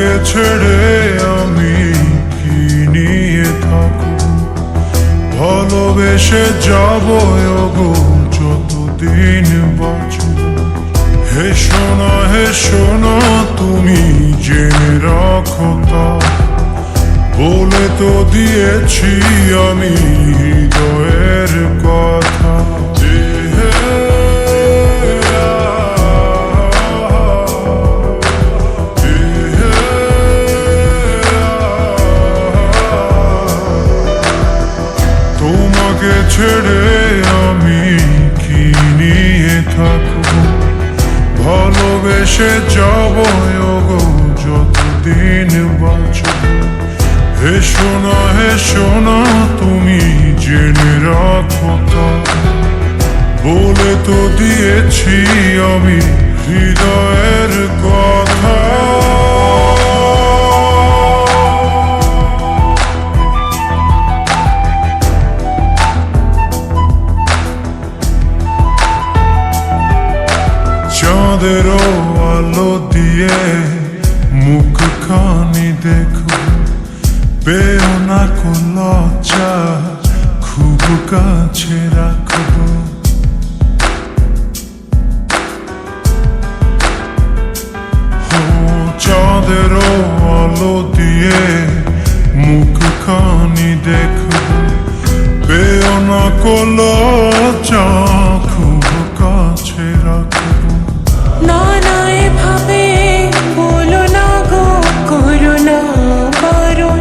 তোমাকে ছেড়ে আমি কি নিয়ে থাকব, ভালোবেসে যাব গো যতদিন বাঁচব। হে সোনা তুমি জেনে রাখো তা, বলে তো দিয়েছি আমি হৃদয়ের কথা। তোমাকে ছেড়ে আমি কি নিয়ে থাকব, ভালোবেসে যাব গো যতদিন বাঁচব। হে সোনা তুমি জেনে রাখো তা, বলে তো দিয়েছি আমি হৃদয়ের কথা। চাঁদের আলো দিয়ে মুখখানি দেখো, পেও না কো লজ্জা, খুব কাছে রাখবো। চাঁদের আলো দিয়ে মুখখানি দেখো, পেও না কো লজ্জা, খুব কাছে রাখবো। না না এভাবে বলো না গো, করো না বারণ,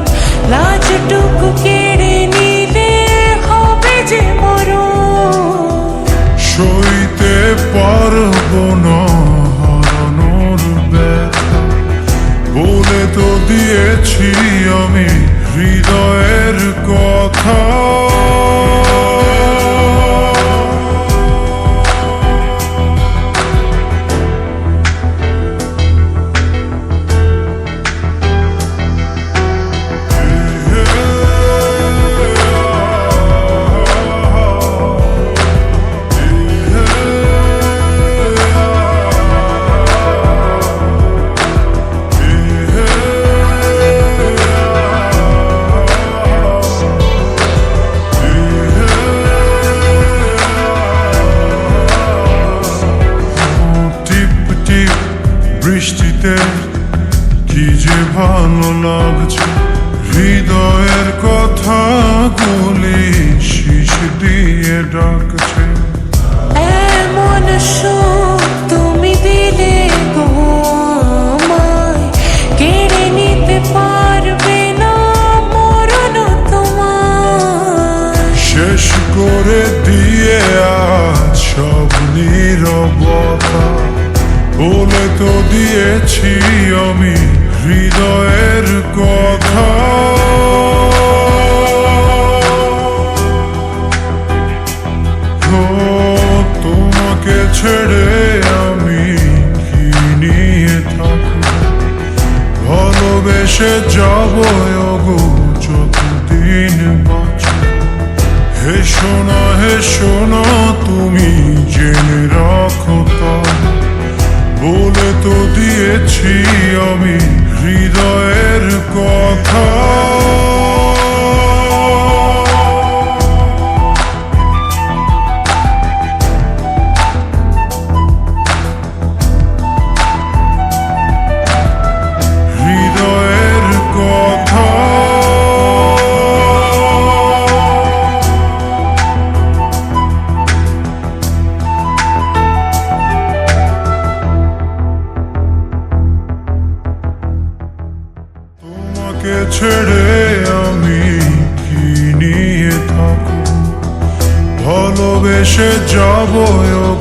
লাজটুকু কেড়ে নিলে হবে যে মরণ। সইতে পারবো না হারানোর ব্যথা, বলে তো দিয়েছি আমি হৃদয়ের কথা। বৃষ্টিতে কি যে ভালো লাগছে, হৃদয়ের কথা গুলি শীষ দিয়ে ডাকছে। এমন সুখ তুমি দিলে গো আমায়, কেড়ে নিতে পারবে না মরণ তোমার। শেষ করে দিয়ে আজ সব নীরবতা, বলে তো দিয়েছি আমি হৃদয়ের কথা। তোমাকে ছেড়ে আমি কি নিয়ে থাকব, ভালোবেসে যাব গো যতদিন বাঁচব। হে সোনা তুমি জেনে রাখো তা, বলে তো দিয়েছি আমি হৃদয়ের কথা। হৃদয়ের কথা। তোমাকে ছেড়ে আমি কি নিয়ে থাকব, ভালোবেসে যাব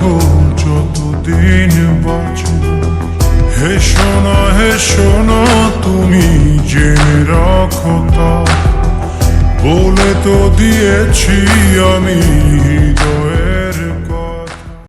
গো যতদিন বাঁচব। হে সোনা তুমি জেনে রাখো তা, বলে তো দিয়েছি আমি